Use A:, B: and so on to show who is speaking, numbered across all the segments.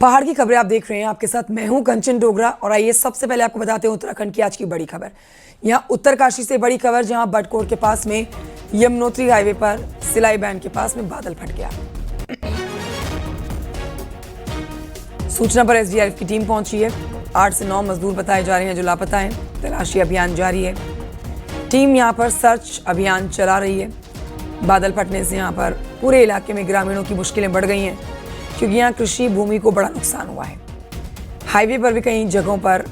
A: पहाड़ की खबरें आप देख रहे हैं। आपके साथ मैं हूं कंचन डोगरा और आइए सबसे पहले आपको बताते हैं उत्तराखंड की आज की बड़ी खबर। यहां उत्तरकाशी से बड़ी खबर, जहां बटकोट के पास में यमुनोत्री हाईवे पर सिलाई बैंड के पास में बादल फट गया। सूचना पर एसडीआरएफ की टीम पहुंची है। 8 से 9 मजदूर बताए जा रहे हैं जो लापता हैं। तलाशी अभियान जारी है। टीम यहां पर सर्च अभियान चला रही है। बादल फटने से यहां पर पूरे इलाके में ग्रामीणों की मुश्किलें बढ़ गई हैं, क्योंकि यहाँ कृषि भूमि को बड़ा नुकसान हुआ है। हाईवे पर भी कई जगहों पर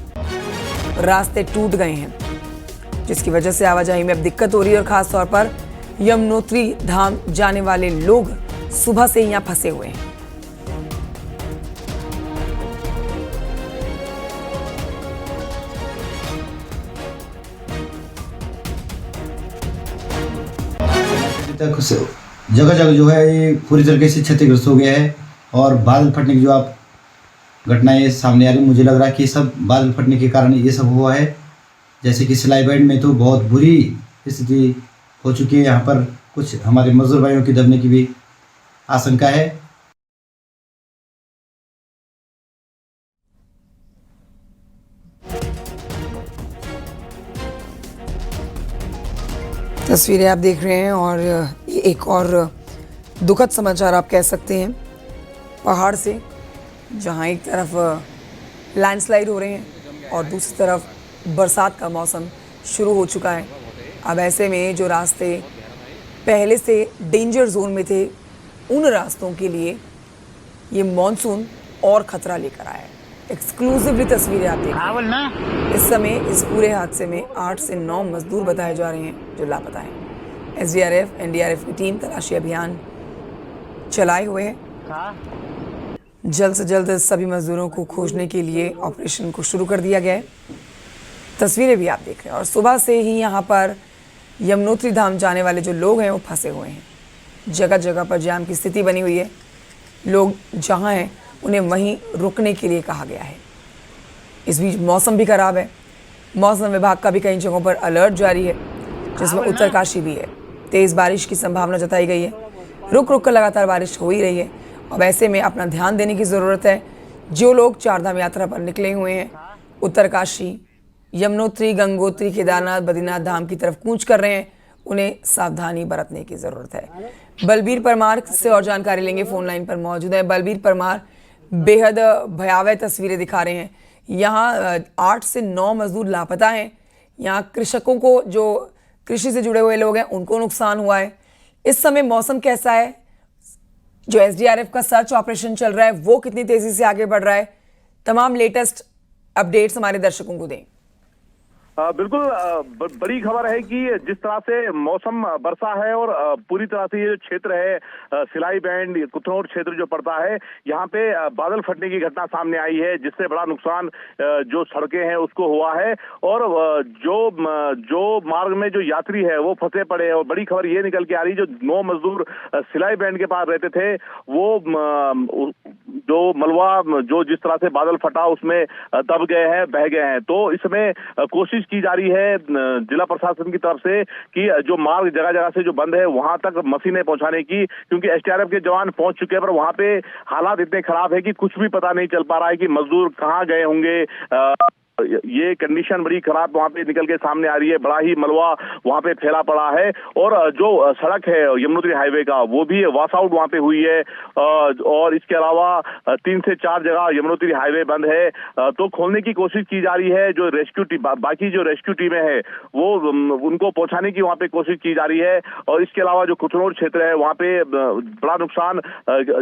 A: रास्ते टूट गए हैं, जिसकी वजह से आवाजाही में अब दिक्कत हो रही है और खास तौर पर यमुनोत्री धाम जाने वाले लोग सुबह से यहाँ फंसे हुए हैं।
B: तक जगह जगह जो है ये पूरी तरीके से क्षतिग्रस्त हो गया है और बादल फटने की जो आप घटनाएं सामने आ रही, मुझे लग रहा है कि सब बादल फटने के कारण ये सब हुआ है। जैसे कि सिलाई बैंड में तो बहुत बुरी स्थिति हो चुकी है। यहाँ पर कुछ हमारे मजदूर भाइयों की दबने की भी आशंका है।
A: तस्वीरें आप देख रहे हैं और ये एक और दुखद समाचार आप कह सकते हैं पहाड़ से, जहां एक तरफ लैंडस्लाइड हो रहे हैं और दूसरी तरफ बरसात का मौसम शुरू हो चुका है। अब ऐसे में जो रास्ते पहले से डेंजर जोन में थे, उन रास्तों के लिए ये मॉनसून और खतरा लेकर आया है। एक्सक्लूसिवली तस्वीरें आप देख रहे हैं। इस समय इस पूरे हादसे में 8 से 9 मजदूर बताए जा रहे हैं जो लापता हैं। एसडीआरएफ एनडीआरएफ की टीम तलाशी अभियान चलाए हुए है। जल्द से जल्द सभी मजदूरों को खोजने के लिए ऑपरेशन को शुरू कर दिया गया है। तस्वीरें भी आप देख रहे हैं और सुबह से ही यहाँ पर यमुनोत्री धाम जाने वाले जो लोग हैं वो फंसे हुए हैं। जगह जगह पर जाम की स्थिति बनी हुई है। लोग जहाँ हैं उन्हें वहीं रुकने के लिए कहा गया है। इस बीच मौसम भी खराब है। मौसम विभाग का भी कई जगहों पर अलर्ट जारी है, जिसमें उत्तरकाशी भी है। तेज़ बारिश की संभावना जताई गई है। रुक रुक कर लगातार बारिश हो ही रही है। अब ऐसे में अपना ध्यान देने की ज़रूरत है। जो लोग चारधाम यात्रा पर निकले हुए हैं, उत्तरकाशी, यमुनोत्री, गंगोत्री, केदारनाथ, बद्रीनाथ धाम की तरफ कूच कर रहे हैं, उन्हें सावधानी बरतने की ज़रूरत है। बलबीर परमार से और जानकारी लेंगे, फोन लाइन पर मौजूद है। बलबीर परमार, बेहद भयावह तस्वीरें दिखा रहे हैं। यहाँ 8 से 9 मजदूर लापता हैं। यहाँ कृषकों को, जो कृषि से जुड़े हुए लोग हैं, उनको नुकसान हुआ है। इस समय मौसम कैसा है? जो एसडीआरएफ का सर्च ऑपरेशन चल रहा है वो कितनी तेजी से आगे बढ़ रहा है? तमाम लेटेस्ट अपडेट्स हमारे दर्शकों को दें।
C: बिल्कुल बड़ी खबर है कि जिस तरह से मौसम बरसा है और पूरी तरह से ये जो क्षेत्र है सिलाई बैंड कुथनौर क्षेत्र जो पड़ता है, यहाँ पे बादल फटने की घटना सामने आई है, जिससे बड़ा नुकसान जो सड़कें हैं उसको हुआ है और जो मार्ग में जो यात्री है वो फंसे पड़े हैं। और बड़ी खबर ये निकल के आ रही, जो 9 मजदूर सिलाई बैंड के पास रहते थे, वो जो मलबा जो जिस तरह से बादल फटा उसमें दब गए हैं, बह गए हैं। तो इसमें कोशिश की जा रही है जिला प्रशासन की तरफ से कि जो मार्ग जगह जगह से जो बंद है वहां तक मशीनें पहुंचाने की, क्योंकि एसडीआरएफ के जवान पहुंच चुके हैं, पर वहां पे हालात इतने खराब है कि कुछ भी पता नहीं चल पा रहा है कि मजदूर कहां गए होंगे। ये कंडीशन बड़ी खराब वहां पे निकल के सामने आ रही है। बड़ा ही मलबा वहां पे फैला पड़ा है और जो सड़क है यमुनोत्री हाईवे का, वो भी वॉश आउट वहां पे हुई है। और इसके अलावा 3 से 4 जगह यमुनोत्री हाईवे बंद है। तो खोलने की कोशिश की जा रही है। जो रेस्क्यू टीम, बाकी जो रेस्क्यू टीमें हैं वो उनको पहुंचाने की वहां पे कोशिश की जा रही है। और इसके अलावा जो कुथनौर क्षेत्र है वहां पे बड़ा नुकसान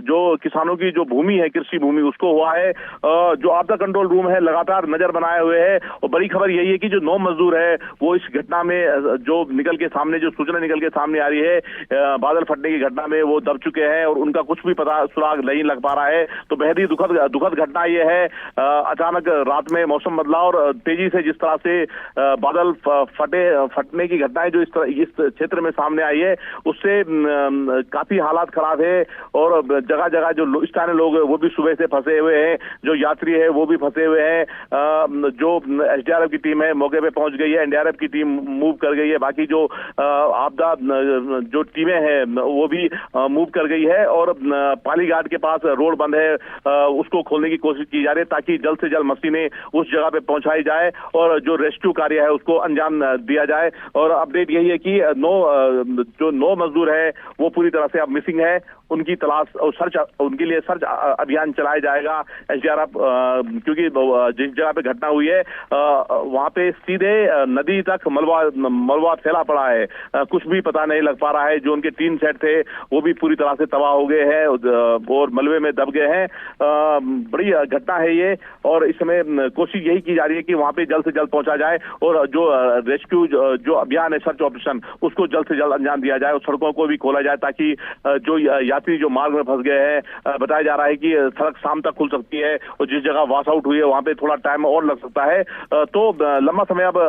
C: जो किसानों की जो भूमि है, कृषि भूमि, उसको हुआ है। जो आपदा कंट्रोल रूम है लगातार नजर बनाए हुए है। और बड़ी खबर यही है कि जो 9 मजदूर है वो इस घटना में जो निकल के सामने, जो सूचना निकल के सामने आ रही है बादल फटने की घटना में, वो दब चुके हैं और उनका कुछ भी पता सुराग नहीं लग पा रहा है। तो बेहद ही दुखद घटना ये है। अचानक रात में मौसम बदला और तेजी से जिस तरह से बादल फटने की घटनाएं जो इस क्षेत्र में सामने आई है, उससे काफी हालात खराब है। और जगह जगह जो स्थानीय लोग वो भी सुबह से फंसे हुए हैं, जो यात्री है वो भी फंसे हुए हैं। जो एसडीआरएफ की टीम है मौके पे पहुंच गई है, एनडीआरएफ की टीम मूव कर गई है, बाकी जो आपदा जो टीमें हैं वो भी मूव कर गई है और पाली घाट के पास रोड बंद है, उसको खोलने की कोशिश की जा रही है ताकि जल्द से जल्द मशीनें उस जगह पे पहुंचाई जाए और जो रेस्क्यू कार्य है उसको अंजाम दिया जाए। और अपडेट यही है कि जो 9 मजदूर है वो पूरी तरह से अब मिसिंग है, उनकी तलाश और सर्च, उनके लिए सर्च अभियान चलाया जाएगा। एसडीआरएफ क्योंकि जिस जगह पे घटना हुई है वहां पे सीधे नदी तक मलबा फैला पड़ा है, कुछ भी पता नहीं लग पा रहा है। जो उनके टीन सेट थे वो भी पूरी तरह से तबाह हो गए हैं और मलबे में दब गए हैं। बड़ी घटना है ये और इस समय कोशिश यही की जा रही है कि वहां पे जल्द से जल्द पहुंचा जाए और जो रेस्क्यू जो अभियान है, सर्च ऑपरेशन, उसको जल्द से जल्द अंजाम दिया जाए और सड़कों को भी खोला जाए ताकि जो यात्री जो मार्ग में फंस गए हैं, बताया जा रहा है कि सड़क शाम तक खुल सकती है और जिस जगह वॉश आउट हुई है वहां पे थोड़ा टाइम और लग सकता है। तो लंबा समय अब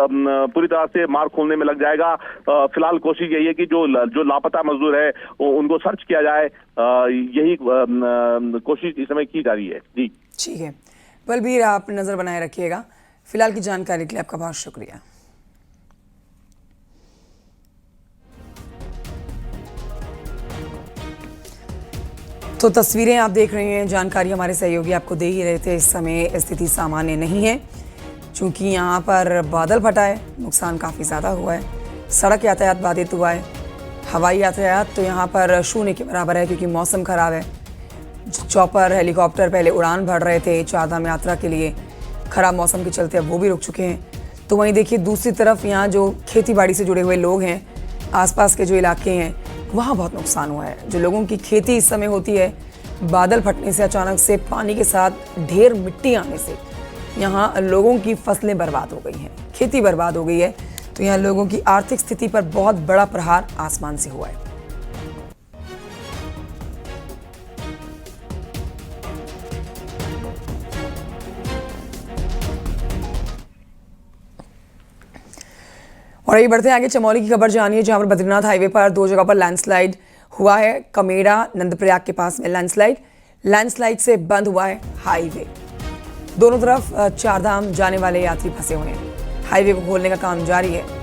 C: पूरी तरह से मार्ग खोलने में लग जाएगा। फिलहाल कोशिश यही है कि जो लापता मजदूर है उनको सर्च किया जाए, यही कोशिश इस समय की जा रही है। जी
A: ठीक है बलबीर, आप नजर बनाए रखिएगा। फिलहाल की जानकारी के लिए आपका बहुत शुक्रिया। तो तस्वीरें आप देख रहे हैं, जानकारी हमारे सहयोगी आपको दे ही रहे थे। इस समय स्थिति सामान्य नहीं है क्योंकि यहाँ पर बादल फटा है, नुकसान काफ़ी ज़्यादा हुआ है, सड़क यातायात बाधित हुआ है, हवाई यातायात तो यहाँ पर शून्य के बराबर है क्योंकि मौसम ख़राब है। चॉपर, हेलीकॉप्टर पहले उड़ान भर रहे थे चारधाम यात्रा के लिए, ख़राब मौसम के चलते अब वो भी रुक चुके हैं। तो वहीं देखिए दूसरी तरफ यहाँ जो खेती बाड़ी से जुड़े हुए लोग हैं, आसपास के जो इलाके हैं, वहाँ बहुत नुकसान हुआ है। जो लोगों की खेती इस समय होती है, बादल फटने से, अचानक से पानी के साथ ढेर मिट्टी आने से यहाँ लोगों की फसलें बर्बाद हो गई हैं, खेती बर्बाद हो गई है। तो यहाँ लोगों की आर्थिक स्थिति पर बहुत बड़ा प्रहार आसमान से हुआ है। और आइए बढ़ते हैं आगे, चमोली की खबर जानिए जहां पर बद्रीनाथ हाईवे पर 2 जगह पर लैंडस्लाइड हुआ है। कमेड़ा नंदप्रयाग के पास में लैंडस्लाइड से बंद हुआ है हाईवे। दोनों तरफ चारधाम जाने वाले यात्री फंसे हुए हैं। हाईवे को खोलने का काम जारी है।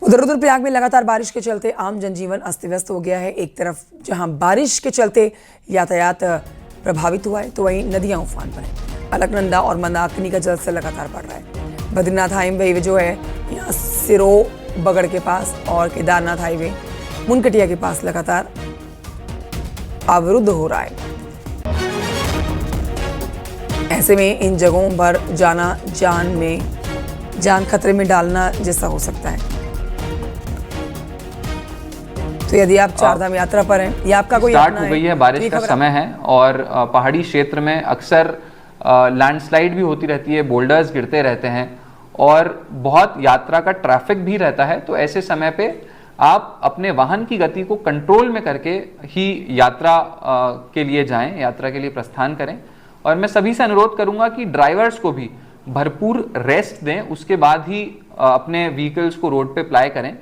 A: उधर रुद्रप्रयाग में लगातार बारिश के चलते आम जनजीवन अस्त व्यस्त हो गया है। एक तरफ जहां बारिश के चलते यातायात प्रभावित हुआ है तो वहीं नदियां उफान पर हैं। अलकनंदा और मंदाकिनी का जलस्तर लगातार बढ़ रहा है। बद्रीनाथ हाईवे जो है यहाँ सिरो बगड़ के पास और केदारनाथ हाईवे मुनकटिया के पास लगातार अवरुद्ध हो रहा है। ऐसे में इन जगहों पर जाना जान खतरे में डालना जैसा हो सकता है। तो यदि आप चारधाम यात्रा पर हैं या आपका कोई
D: स्टार्ट हो गई है, बारिश का समय है और पहाड़ी क्षेत्र में अक्सर लैंडस्लाइड भी होती रहती है, बोल्डर्स गिरते रहते हैं और बहुत यात्रा का ट्रैफिक भी रहता है। तो ऐसे समय पे आप अपने वाहन की गति को कंट्रोल में करके ही यात्रा के लिए जाएं, यात्रा के लिए प्रस्थान करें। और मैं सभी से अनुरोध करूंगा कि ड्राइवर्स को भी भरपूर रेस्ट दें, उसके बाद ही अपने व्हीकल्स को रोड पे अप्लाई करें।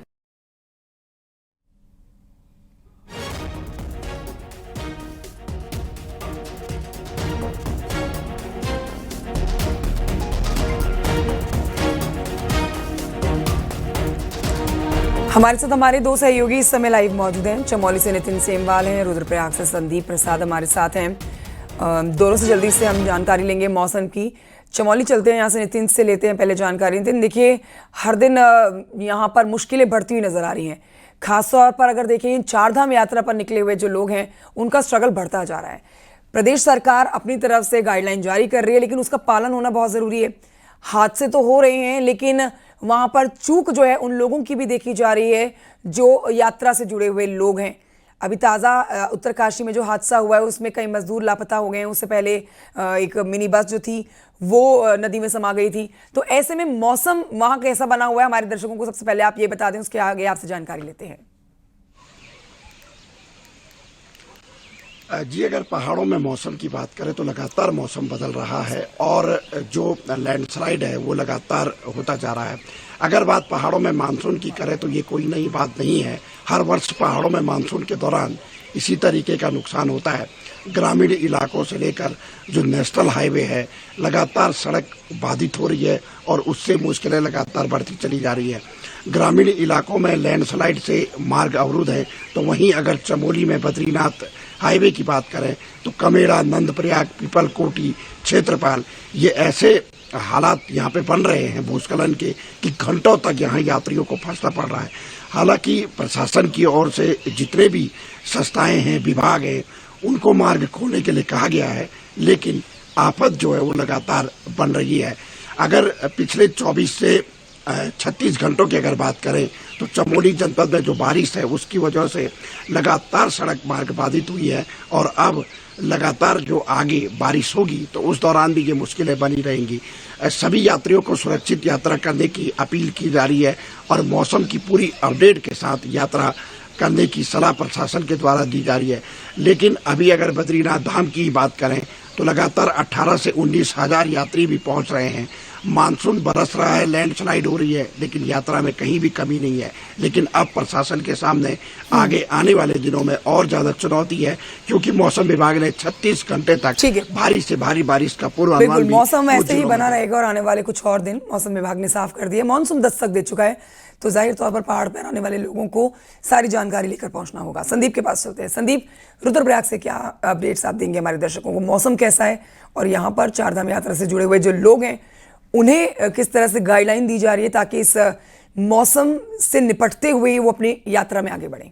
A: हमारे साथ हमारे 2 सहयोगी इस समय लाइव मौजूद हैं। चमोली से नितिन सेमवाल हैं, रुद्रप्रयाग से संदीप प्रसाद हमारे साथ हैं। दोनों से जल्दी से हम जानकारी लेंगे मौसम की। चमोली चलते हैं, यहाँ से नितिन से लेते हैं पहले जानकारी। नितिन, देखिए हर दिन यहाँ पर मुश्किलें बढ़ती हुई नजर आ रही हैं। खासतौर पर अगर देखें चारधाम यात्रा पर निकले हुए जो लोग हैं उनका स्ट्रगल बढ़ता जा रहा है। प्रदेश सरकार अपनी तरफ से गाइडलाइन जारी कर रही है लेकिन उसका पालन होना बहुत ज़रूरी है। हादसे तो हो रहे हैं लेकिन वहाँ पर चूक जो है उन लोगों की भी देखी जा रही है जो यात्रा से जुड़े हुए लोग हैं। अभी ताज़ा उत्तरकाशी में जो हादसा हुआ है उसमें कई मजदूर लापता हो गए हैं। उससे पहले एक मिनी बस जो थी वो नदी में समा गई थी। तो ऐसे में मौसम वहाँ कैसा बना हुआ है, हमारे दर्शकों को सबसे पहले आप ये बता दें, उसके आगे आपसे जानकारी लेते हैं।
E: जी अगर पहाड़ों में मौसम की बात करें तो लगातार मौसम बदल रहा है और जो लैंडस्लाइड है वो लगातार होता जा रहा है। अगर बात पहाड़ों में मानसून की करें तो ये कोई नई बात नहीं है। हर वर्ष पहाड़ों में मानसून के दौरान इसी तरीके का नुकसान होता है। ग्रामीण इलाकों से लेकर जो नेशनल हाईवे है लगातार सड़क बाधित हो रही है और उससे मुश्किलें लगातार बढ़ती चली जा रही है। ग्रामीण इलाकों में लैंडस्लाइड से मार्ग अवरुद्ध है तो वहीं अगर चमोली में बद्रीनाथ हाईवे की बात करें तो कमेरा, नंदप्रयाग, पीपलकोटी, क्षेत्रपाल ये ऐसे हालात यहाँ पे बन रहे हैं भूस्खलन के कि घंटों तक यहाँ यात्रियों को फंसना पड़ रहा है। हालांकि प्रशासन की ओर से जितने भी संस्थाएं हैं, विभाग हैं, उनको मार्ग खोलने के लिए कहा गया है, लेकिन आफत जो है वो लगातार बन रही है। अगर पिछले 24 से 36 घंटों की अगर बात करें तो चमोली जनपद में जो बारिश है उसकी वजह से लगातार सड़क मार्ग बाधित हुई है और अब लगातार जो आगे बारिश होगी तो उस दौरान भी ये मुश्किलें बनी रहेंगी। सभी यात्रियों को सुरक्षित यात्रा करने की अपील की जा रही है और मौसम की पूरी अपडेट के साथ यात्रा करने की सलाह प्रशासन के द्वारा दी जा रही है। लेकिन अभी अगर बद्रीनाथ धाम की बात करें तो लगातार 18 से 19 हजार यात्री भी पहुंच रहे हैं। मानसून बरस रहा है, लैंडस्लाइड हो रही है, लेकिन यात्रा में कहीं भी कमी नहीं है। लेकिन अब प्रशासन के सामने आगे आने वाले दिनों में और ज्यादा चुनौती है क्योंकि मौसम विभाग ने 36 घंटे तक भारी से भारी बारिश का पूर्वानुमान भी
A: मौसम ऐसे ही बना रहेगा और आने वाले कुछ और दिन मौसम विभाग ने साफ कर दिया। मानसून दस्तक दे चुका है तो जाहिर तौर पर पहाड़ पर आने वाले लोगों को सारी जानकारी लेकर पहुंचना होगा। संदीप के पास चलते हैं। संदीप, रुद्रप्रयाग से क्या अपडेट्स आप देंगे हमारे दर्शकों को? मौसम कैसा है और यहाँ पर चारधाम यात्रा से जुड़े हुए जो लोग हैं उन्हें किस तरह से गाइडलाइन दी जा रही है ताकि इस मौसम से निपटते हुए वो अपनी यात्रा में आगे बढ़ें?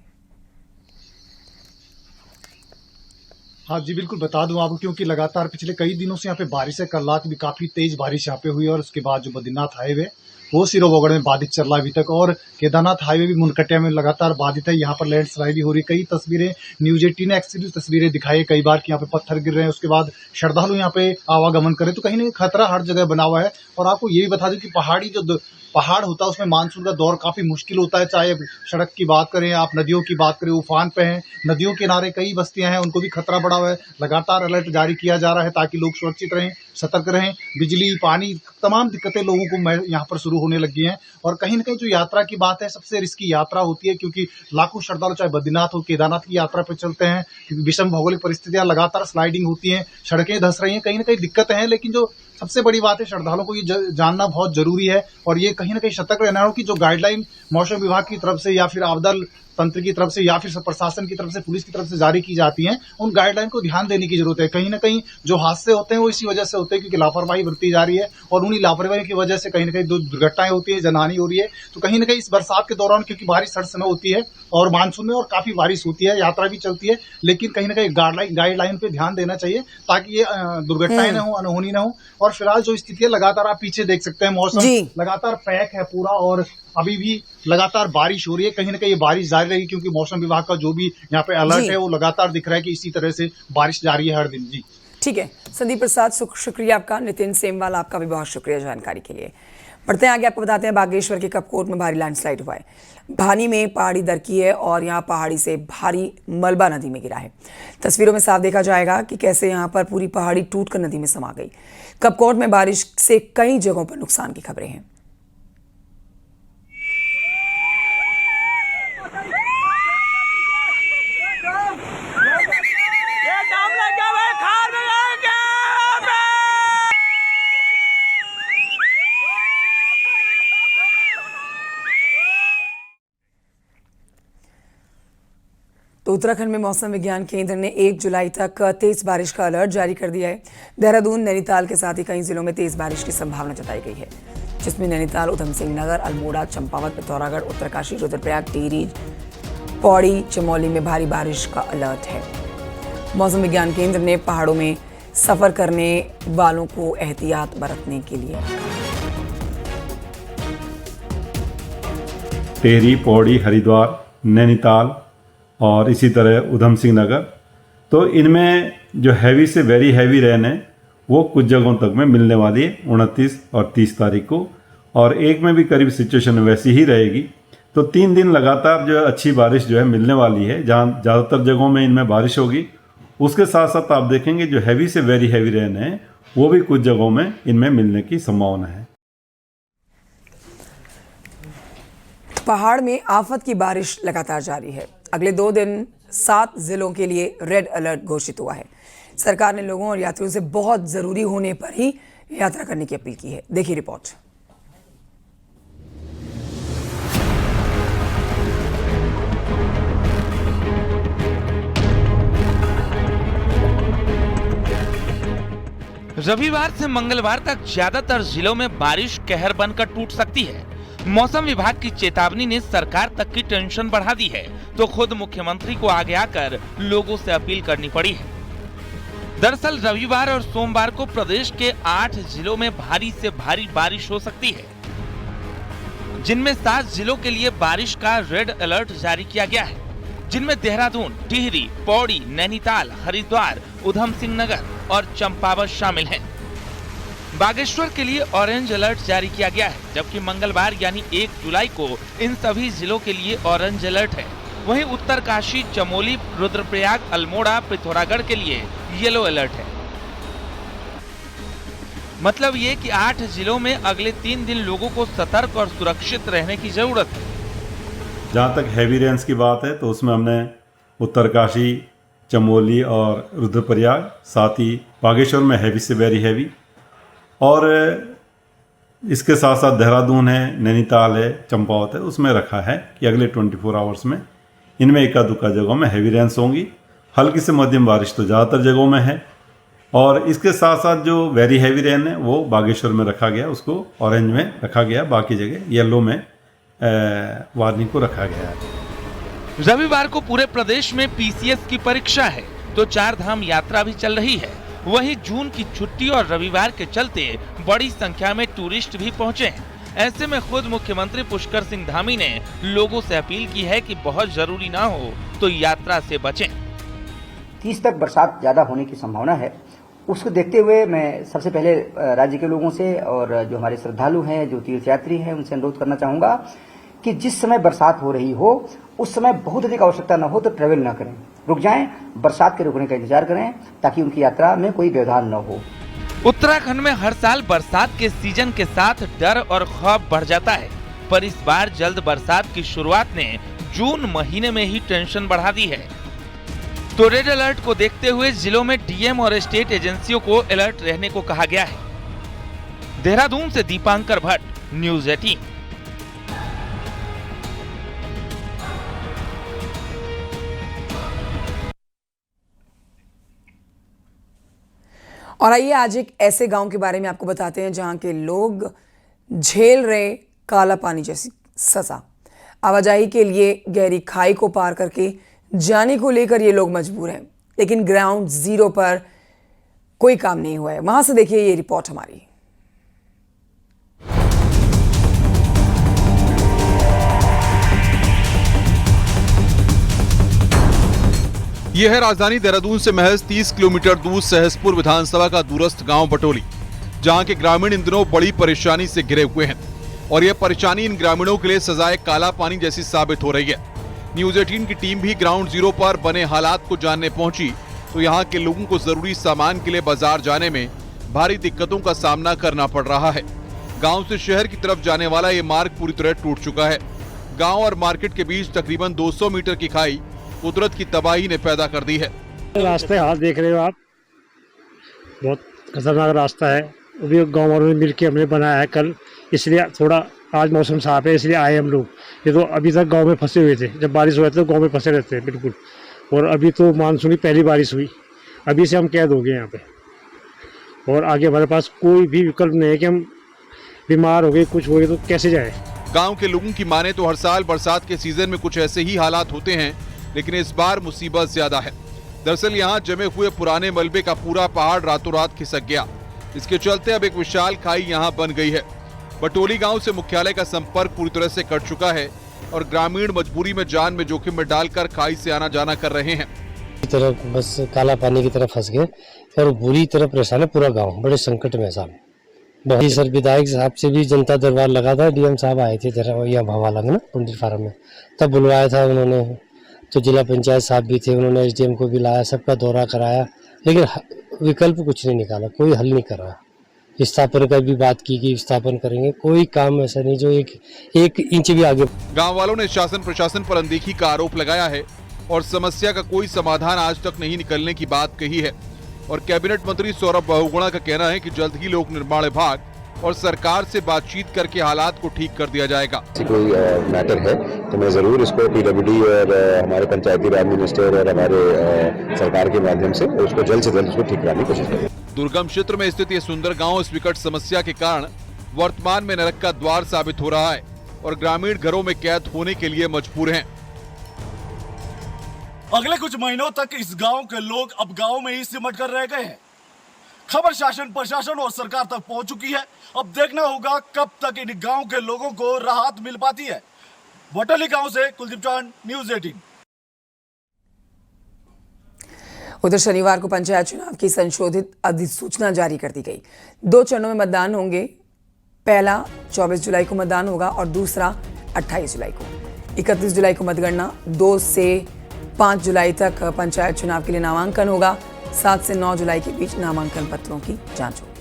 F: हाँ जी, बिल्कुल बता दूं आपको, क्योंकि लगातार पिछले कई दिनों से यहाँ पे बारिश है। कल रात भी काफी तेज बारिश यहाँ पे हुई और उसके बाद जो बद्रीनाथ हाईवे वो सिरोवगढ़ में बाधित चल रहा है अभी तक और केदारनाथ हाईवे भी मुनकटिया में लगातार बाधित है। यहाँ पर लैंडस्लाइड हो रही है। कई तस्वीरें न्यूज 18 ने एक्सक्लूसिव तस्वीरें दिखाई है कई बार कि यहाँ पे पत्थर गिर रहे हैं। उसके बाद श्रद्धालु यहाँ पे आवागमन करें तो कहीं ना कहीं खतरा हर जगह बना हुआ है। और आपको ये भी बता दूं कि पहाड़ी जो पहाड़ होता है उसमें मानसून का दौर काफी मुश्किल होता है। चाहे सड़क की बात करें, आप नदियों की बात करें, उफान पे हैं, नदियों के किनारे कई बस्तियां हैं, उनको भी खतरा बढ़ा हुआ है। लगातार अलर्ट जारी किया जा रहा है ताकि लोग सुरक्षित रहें, सतर्क रहें। बिजली, पानी, तमाम दिक्कतें लोगों को यहाँ पर शुरू होने लगी हैं। और कहीं ना कहीं जो यात्रा की बात है, सबसे रिस्की यात्रा होती है क्योंकि लाखों श्रद्धालु चाहे बद्रीनाथ हो, केदारनाथ की यात्रा पर चलते हैं। विषम भौगोलिक परिस्थितियां, लगातार स्लाइडिंग होती हैं, सड़कें धंस रही हैं, कहीं ना कहीं दिक्कतें हैं। लेकिन जो सबसे बड़ी बात है, श्रद्धालुओं को ये जानना बहुत जरूरी है और ये कहीं ना कहीं सतर्क रहना हो कि जो गाइडलाइन मौसम विभाग की तरफ से या फिर आपदा तंत्र की तरफ से या फिर प्रशासन की तरफ से, पुलिस की तरफ से जारी की जाती हैं, उन गाइडलाइन को ध्यान देने की जरूरत है। कहीं ना कहीं जो हादसे होते हैं वो इसी वजह से होते हैं क्योंकि लापरवाही बरती जा रही है और उन्हीं लापरवाही की वजह से कहीं ना कहीं दुर्घटनाएं होती है, जनहानि हो रही है। तो कहीं ना कहीं इस बरसात के दौरान, क्योंकि बारिश हर समय होती है और मानसून में और काफी बारिश होती है, यात्रा भी चलती है, लेकिन कहीं ना कहीं गाइडलाइन पे ध्यान देना चाहिए ताकि ये दुर्घटनाएं न हो, अनहोनी न हो। और फिलहाल जो स्थिति है, लगातार आप पीछे देख सकते हैं, मौसम लगातार पैक है पूरा और अभी भी लगातार बारिश हो रही है। कहीं ना कहीं ये बारिश जारी रहेगी क्योंकि मौसम विभाग का जो भी यहाँ पे अलर्ट है वो लगातार दिख रहा है कि इसी तरह से बारिश जारी है हर दिन। जी
A: ठीक है संदीप प्रसाद, शुक्रिया आपका। नितिन सेमवाल, आपका भी बहुत शुक्रिया जानकारी के लिए। बढ़ते हैं आगे, आपको बताते हैं बागेश्वर के कपकोट में भारी लैंडस्लाइड हुआ है। भानी में पहाड़ी दरकी है और यहाँ पहाड़ी से भारी मलबा नदी में गिरा है। तस्वीरों में साफ देखा जाएगा कि कैसे यहाँ पर पूरी पहाड़ी टूटकर नदी में समा गई। कपकोट में बारिश से कई जगहों पर नुकसान की खबरें हैं। तो उत्तराखंड में मौसम विज्ञान केंद्र ने 1 जुलाई तक तेज बारिश का अलर्ट जारी कर दिया है। देहरादून, नैनीताल के साथ ही कई जिलों में तेज बारिश की संभावना जताई गई है, जिसमें नैनीताल, उधम सिंह नगर, अल्मोड़ा, चंपावत, पिथौरागढ़, उत्तरकाशी, रुद्रप्रयाग, टिहरी, पौड़ी, चमोली में भारी बारिश का अलर्ट है। मौसम विज्ञान केंद्र ने पहाड़ों में सफर करने वालों को एहतियात बरतने के लिए
G: टिहरी, पौड़ी, हरिद्वार, नैनीताल और इसी तरह उधम सिंह नगर, तो इनमें जो हैवी से वेरी हैवी रेन है वो कुछ जगहों तक में मिलने वाली है 29 और 30 तारीख को, और एक में भी करीब सिचुएशन वैसी ही रहेगी। तो 3 दिन लगातार जो है अच्छी बारिश जो है मिलने वाली है, जहाँ ज़्यादातर जगहों में इनमें बारिश होगी उसके साथ साथ आप देखेंगे जो हैवी से वेरी हैवी रेन है वो भी कुछ जगहों में इनमें मिलने की संभावना है।
A: पहाड़ में आफत की बारिश लगातार जारी है। अगले 2 दिन 7 जिलों के लिए रेड अलर्ट घोषित हुआ है। सरकार ने लोगों और यात्रियों से बहुत जरूरी होने पर ही यात्रा करने की अपील की है। देखिए रिपोर्ट।
H: रविवार से मंगलवार तक ज्यादातर जिलों में बारिश कहर बनकर टूट सकती है। मौसम विभाग की चेतावनी ने सरकार तक की टेंशन बढ़ा दी है, तो खुद मुख्यमंत्री को आगे आकर लोगों से अपील करनी पड़ी है। दरअसल रविवार और सोमवार को प्रदेश के 8 जिलों में भारी से भारी बारिश हो सकती है, जिनमें 7 जिलों के लिए बारिश का रेड अलर्ट जारी किया गया है, जिनमें देहरादून, टिहरी, पौड़ी, नैनीताल, हरिद्वार, उधम सिंह नगर और चंपावत शामिल हैं। बागेश्वर के लिए ऑरेंज अलर्ट जारी किया गया है, जबकि मंगलवार यानी 1 जुलाई को इन सभी जिलों के लिए ऑरेंज अलर्ट है। वहीं उत्तरकाशी, चमोली, रुद्रप्रयाग, अल्मोड़ा, पिथौरागढ़ के लिए येलो अलर्ट है। मतलब ये कि 8 जिलों में अगले 3 दिन लोगों को सतर्क और सुरक्षित रहने की जरूरत है।
G: जहाँ तक हैवी रेंस की बात है तो उसमें हमने उत्तरकाशी, चमोली और रुद्रप्रयाग, साथ ही बागेश्वर में हैवी से वेरी हैवी, और इसके साथ साथ देहरादून है, नैनीताल है, चंपावत है, उसमें रखा है कि अगले 24 आवर्स में इनमें एका दुक्का जगहों में हैवी रेंस होंगी। हल्की से मध्यम बारिश तो ज़्यादातर जगहों में है, और इसके साथ साथ जो वेरी हैवी रेन है वो बागेश्वर में रखा गया, उसको ऑरेंज में रखा गया, बाकी जगह येलो में वार्निंग को रखा गया है।
H: रविवार को पूरे प्रदेश में पीसीएस की परीक्षा है, तो 4 धाम यात्रा भी चल रही है। वहीं जून की छुट्टी और रविवार के चलते बड़ी संख्या में टूरिस्ट भी पहुंचे हैं। ऐसे में खुद मुख्यमंत्री पुष्कर सिंह धामी ने लोगों से अपील की है कि बहुत जरूरी ना हो तो यात्रा से बचें।
I: 30 तक बरसात ज्यादा होने की संभावना है। उसको देखते हुए मैं सबसे पहले राज्य के लोगों से और जो हमारे श्रद्धालु हैं, जो तीर्थयात्री हैं, उनसे अनुरोध करना चाहूंगा कि जिस समय बरसात हो रही हो उस समय बहुत अधिक आवश्यकता न हो तो ट्रेवल न करें, रुक जाएं, बरसात के रुकने का इंतजार करें ताकि उनकी यात्रा में कोई व्यवधान न हो।
H: उत्तराखंड में हर साल बरसात के सीजन के साथ डर और खौफ बढ़ जाता है, पर इस बार जल्द बरसात की शुरुआत ने जून महीने में ही टेंशन बढ़ा दी है। तो रेड अलर्ट को देखते हुए जिलों में डीएम और स्टेट एजेंसियों को अलर्ट रहने को कहा गया है। देहरादून से दीपांकर भट्ट, न्यूज़ 18।
A: और आइए आज एक ऐसे गांव के बारे में आपको बताते हैं जहां के लोग झेल रहे काला पानी जैसी सजा। आवाजाही के लिए गहरी खाई को पार करके जाने को लेकर ये लोग मजबूर हैं, लेकिन ग्राउंड जीरो पर कोई काम नहीं हुआ है। वहां से देखिए ये रिपोर्ट हमारी।
J: यह है राजधानी देहरादून से महज 30 किलोमीटर दूर सहसपुर विधानसभा का दूरस्थ गांव बटोली, जहां के ग्रामीण इन दिनों बड़ी परेशानी से घिरे हुए हैं, और यह परेशानी इन ग्रामीणों के लिए सजाए काला पानी जैसी साबित हो रही है। न्यूज़ 18 की टीम भी ग्राउंड जीरो पर बने हालात को जानने पहुंची तो यहाँ के लोगों को जरूरी सामान के लिए बाजार जाने में भारी दिक्कतों का सामना करना पड़ रहा है। गाँव से शहर की तरफ जाने वाला ये मार्ग पूरी तरह टूट चुका है। गाँव और मार्केट के बीच तकरीबन 200 मीटर की खाई कुदरत की तबाही ने पैदा कर दी है।
K: रास्ते हाथ देख रहे हो आप, बहुत खतरनाक रास्ता है। अभी गाँव वालों ने मिलकर हमने बनाया है कल, इसलिए थोड़ा आज मौसम साफ है इसलिए आए हम लोग। ये तो अभी तक गांव में फंसे हुए थे, जब बारिश हुआ था तो गांव में फंसे रहते हैं बिल्कुल। और अभी तो मानसून की पहली बारिश हुई, अभी से हम कैद हो गए यहाँ पे, और आगे हमारे पास कोई भी विकल्प नहीं है कि हम बीमार हो गए, कुछ हो गए तो कैसे जाए।
J: गाँव के लोगों की माने तो हर साल बरसात के सीजन में कुछ ऐसे ही हालात होते हैं, लेकिन इस बार मुसीबत ज्यादा है। दरअसल यहाँ जमे हुए पुराने मलबे का पूरा पहाड़ रातों रात खिसक गया। इसके चलते अब एक विशाल खाई यहाँ बन गई है। बटोली गांव से मुख्यालय का संपर्क पूरी तरह से कट चुका है और ग्रामीण मजबूरी में जान में जोखिम में डालकर खाई से आना जाना कर रहे हैं।
K: तरफ बस काला पानी की तरफ फंस गए और बुरी तरह परेशान है पूरा गांव, बड़े संकट में साहब। बहुत सर विधायक साहब से भी जनता दरबार लगा था, डीएम साहब आए थे यहाँ भवाला में ना पंडित फार्म में, तब बुलवाया था उन्होंने, तो जिला पंचायत साहब भी थे, उन्होंने एसडीएम को भी लाया, सबका दौरा कराया, लेकिन विकल्प कुछ नहीं निकाला, कोई हल नहीं करा। विस्थापन का भी बात की कि विस्थापन करेंगे, कोई काम ऐसा नहीं जो एक इंच भी आगे।
J: गांव वालों ने शासन प्रशासन पर अनदेखी का आरोप लगाया है और समस्या का कोई समाधान आज तक नहीं निकलने की बात कही है। और कैबिनेट मंत्री सौरभ बहुगुणा का कहना है कि जल्द ही लोक निर्माण विभाग और सरकार से बातचीत करके हालात को ठीक कर दिया जाएगा।
L: कोई मैटर है तो मैं जरूर इसको पीडब्ल्यूडी और हमारे पंचायती राज मिनिस्टर और हमारे सरकार के माध्यम से उसको जल्द से जल्द उसको ठीक कराने की कोशिश करें।
J: दुर्गम क्षेत्र में स्थित ये सुंदर गांव इस विकट समस्या के कारण वर्तमान में नरक का द्वार साबित हो रहा है और ग्रामीण घरों में कैद होने के लिए मजबूर हैं।
M: अगले कुछ महीनों तक इस गांव के लोग अब गांव में ही सिमट कर रह गए हैं। खबर शासन प्रशासन और सरकार तक पहुंच चुकी है। अब देखना होगा कब तक इन गांव के लोगों को राहत मिल पाती है। बटोली गांव से कुलदीप चौहान, न्यूज़ 18।
A: उधर शनिवार को पंचायत चुनाव की संशोधित अधिसूचना जारी कर दी गई। 2 चरणों में मतदान होंगे। पहला 24 जुलाई को मतदान होगा और दूसरा 28 जुलाई को। 31 जुलाई को मतगणना, 2 से 5 जुलाई तक पंचायत चुनाव के लिए नामांकन होगा। 7 से 9 जुलाई के बीच नामांकन पत्रों की जांच होगी।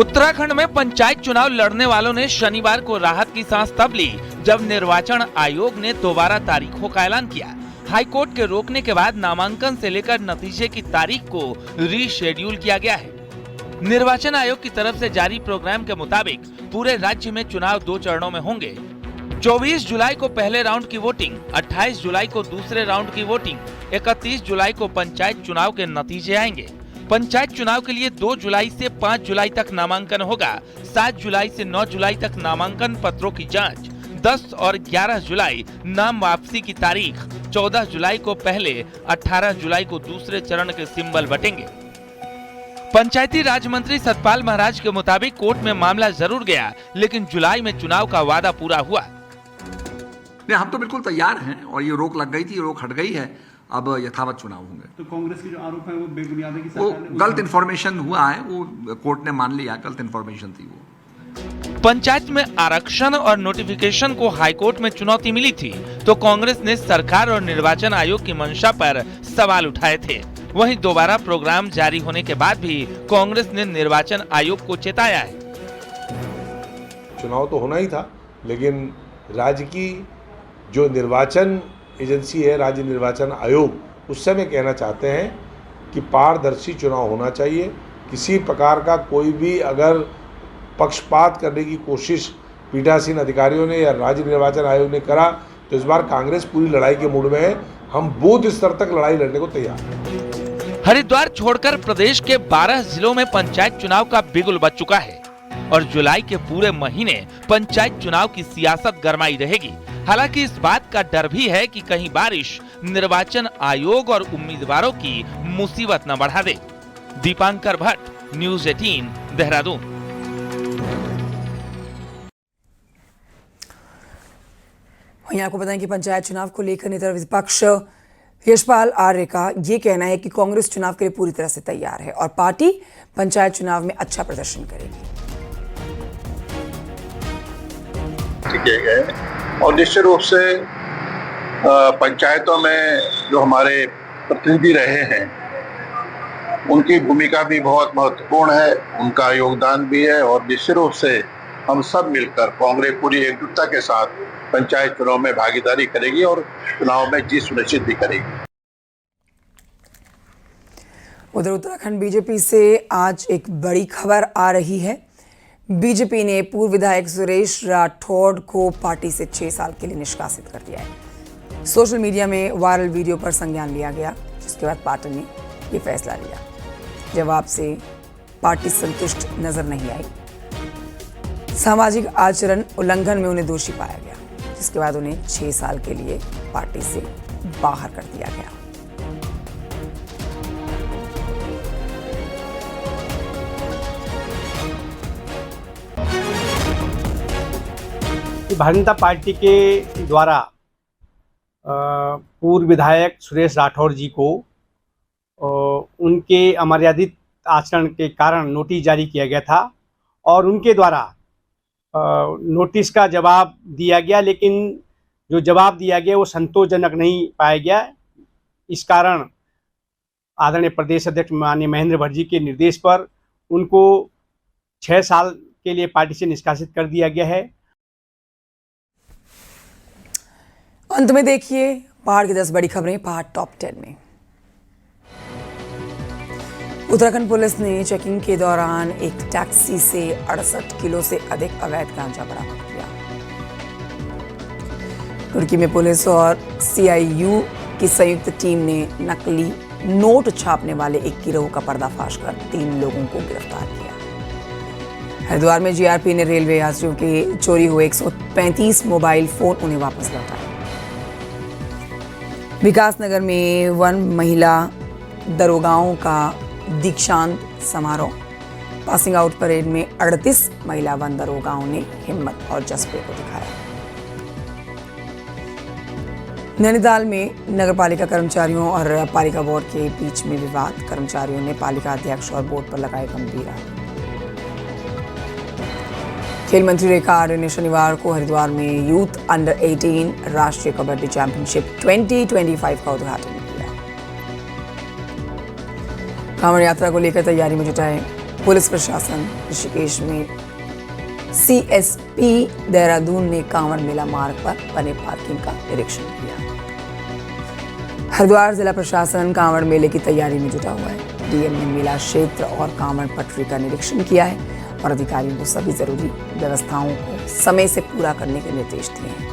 H: उत्तराखंड में पंचायत चुनाव लड़ने वालों ने शनिवार को राहत की सांस तब ली जब निर्वाचन आयोग ने दोबारा तारीखों का ऐलान किया। हाईकोर्ट के रोकने के बाद नामांकन से लेकर नतीजे की तारीख को रीशेड्यूल किया गया है। निर्वाचन आयोग की तरफ से जारी प्रोग्राम के मुताबिक पूरे राज्य में चुनाव 2 चरणों में होंगे। 24 जुलाई को पहले राउंड की वोटिंग, 28 जुलाई को दूसरे राउंड की वोटिंग, 31 जुलाई को पंचायत चुनाव के नतीजे आएंगे। पंचायत चुनाव के लिए 2 जुलाई से 5 जुलाई तक नामांकन होगा। 7 जुलाई से 9 जुलाई तक नामांकन पत्रों की जांच, 10 और 11 जुलाई नाम वापसी की तारीख, 14 जुलाई को पहले, 18 जुलाई को दूसरे चरण के सिंबल बटेंगे। पंचायती राज मंत्री सतपाल महाराज के मुताबिक कोर्ट में मामला जरूर गया, लेकिन जुलाई में चुनाव का वादा पूरा हुआ।
N: नहीं, हम तो बिल्कुल तैयार हैं और ये रोक लग गई थी, रोक हट गई है, अब यथावत चुनाव होंगे।
O: तो कांग्रेस की जो आरोप है वो बेबुनियाद है कि
N: वो गलत इन्फॉर्मेशन हुआ है, वो कोर्ट ने मान लिया, गलत इन्फॉर्मेशन थी वो।
H: पंचायत में आरक्षण और नोटिफिकेशन को हाईकोर्ट में चुनौती मिली थी, तो कांग्रेस ने सरकार और निर्वाचन आयोग की मंशा पर सवाल उठाए थे। वहीं दोबारा प्रोग्राम जारी होने के बाद भी कांग्रेस ने निर्वाचन आयोग को चेताया है।
P: चुनाव तो होना ही था, लेकिन राज्य की जो निर्वाचन एजेंसी है, राज्य निर्वाचन आयोग, उससे में कहना चाहते हैं कि पारदर्शी चुनाव होना चाहिए। किसी प्रकार का कोई भी अगर पक्षपात करने की कोशिश पीठासीन अधिकारियों ने या राज्य निर्वाचन आयोग ने करा तो इस बार कांग्रेस पूरी लड़ाई के मूड में है। हम बूथ स्तर तक लड़ाई लड़ने को तैयार हैं।
H: हरिद्वार छोड़कर प्रदेश के 12 जिलों में पंचायत चुनाव का बिगुल बज चुका है और जुलाई के पूरे महीने पंचायत चुनाव की सियासत गरमाई रहेगी। हालांकि इस बात का डर भी है कि कहीं बारिश निर्वाचन आयोग और उम्मीदवारों की मुसीबत न बढ़ा दे। दीपांकर भट्ट, न्यूज़ 18, देहरादून।
A: वहीं आपको बताएं कि पंचायत चुनाव को लेकर नेता विपक्ष यशपाल आर्य का ये कहना है कि कांग्रेस चुनाव के लिए पूरी तरह से तैयार है और पार्टी पंचायत चुनाव में अच्छा प्रदर्शन करेगी।
Q: किए गए और निश्चित रूप से पंचायतों में जो हमारे प्रतिनिधि रहे हैं उनकी भूमिका भी बहुत महत्वपूर्ण है, उनका योगदान भी है और निश्चित रूप से हम सब मिलकर कांग्रेस पूरी एकजुटता के साथ पंचायत चुनाव में भागीदारी करेगी और चुनाव में जीत सुनिश्चित भी करेगी।
A: उधर उत्तराखंड बीजेपी से आज एक बड़ी खबर आ रही है। बीजेपी ने पूर्व विधायक सुरेश राठौड़ को पार्टी से 6 साल के लिए निष्कासित कर दिया है। सोशल मीडिया में वायरल वीडियो पर संज्ञान लिया गया, जिसके बाद पार्टी ने ये फैसला लिया। जवाब से पार्टी संतुष्ट नजर नहीं आई। सामाजिक आचरण उल्लंघन में उन्हें दोषी पाया गया, जिसके बाद उन्हें 6 साल के लिए पार्टी से बाहर कर दिया गया।
R: भारतीय जनता पार्टी के द्वारा पूर्व विधायक सुरेश राठौर जी को उनके अमर्यादित आचरण के कारण नोटिस जारी किया गया था और उनके द्वारा नोटिस का जवाब दिया गया, लेकिन जो जवाब दिया गया वो संतोषजनक नहीं पाया गया। इस कारण आदरणीय प्रदेश अध्यक्ष माननीय महेंद्र भट्ट जी के निर्देश पर उनको 6 साल के लिए पार्टी से निष्कासित कर दिया गया है।
A: अंत में देखिए पहाड़ की 10 बड़ी खबरें पहाड़ टॉप 10 में। उत्तराखंड पुलिस ने चेकिंग के दौरान एक टैक्सी से 68 किलो से अधिक अवैध गांजा बरामद किया। तुर्की में पुलिस और CIU की संयुक्त टीम ने नकली नोट छापने वाले एक गिरोह का पर्दाफाश कर 3 लोगों को गिरफ्तार किया। हरिद्वार में GRP ने रेलवे यात्रियों के चोरी हुए 135 मोबाइल फोन उन्हें वापस लौटाए। विकासनगर में वन महिला दरोगाओं का दीक्षांत समारोह। पासिंग आउट परेड में 38 महिला वन दरोगाओं ने हिम्मत और जज्बे को दिखाया। नैनीताल में नगरपालिका कर्मचारियों और पालिका बोर्ड के बीच में विवाद। कर्मचारियों ने पालिका अध्यक्ष और बोर्ड पर लगाए गंभीर आरोप। खेल मंत्री रेखा आर्य ने शनिवार को हरिद्वार में यूथ अंडर 18 राष्ट्रीय कबड्डी चैंपियनशिप 2025 का उद्घाटन किया। कांवड़ यात्रा को लेकर तैयारी में जुटा है पुलिस प्रशासन। ऋषिकेश में CSP देहरादून ने कांवड़ मेला मार्ग पर बने पार्किंग का निरीक्षण किया। हरिद्वार जिला प्रशासन कांवड़ मेले की तैयारी में जुटा हुआ है। DM ने मेला क्षेत्र और कांवड़ पटरी का निरीक्षण किया है और अधिकारियों को सभी जरूरी व्यवस्थाओं को समय से पूरा करने के निर्देश दिए हैं।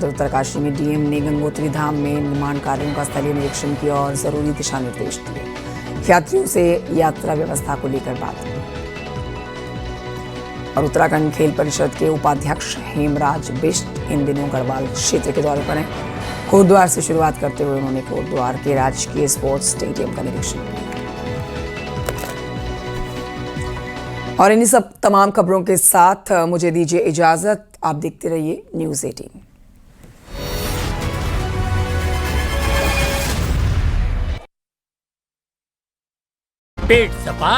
A: उत्तरकाशी में DM ने गंगोत्री धाम में निर्माण कार्यों का स्थलीय निरीक्षण किया और जरूरी दिशा निर्देश दिए। यात्रियों से यात्रा व्यवस्था को लेकर बात की। और उत्तराखंड खेल परिषद के उपाध्यक्ष हेमराज बिष्ट इन दिनों गढ़वाल क्षेत्र के दौरे पर हैं। कोटद्वार से शुरुआत करते हुए उन्होंने कोटद्वार के राजकीय स्पोर्ट्स स्टेडियम का निरीक्षण किया। और इन्हीं सब तमाम खबरों के साथ मुझे दीजिए इजाजत। आप देखते रहिए न्यूज़ 18।
S: पेट सपा।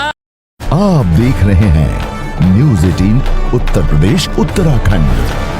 S: आप देख रहे हैं न्यूज़ 18 उत्तर प्रदेश उत्तराखंड।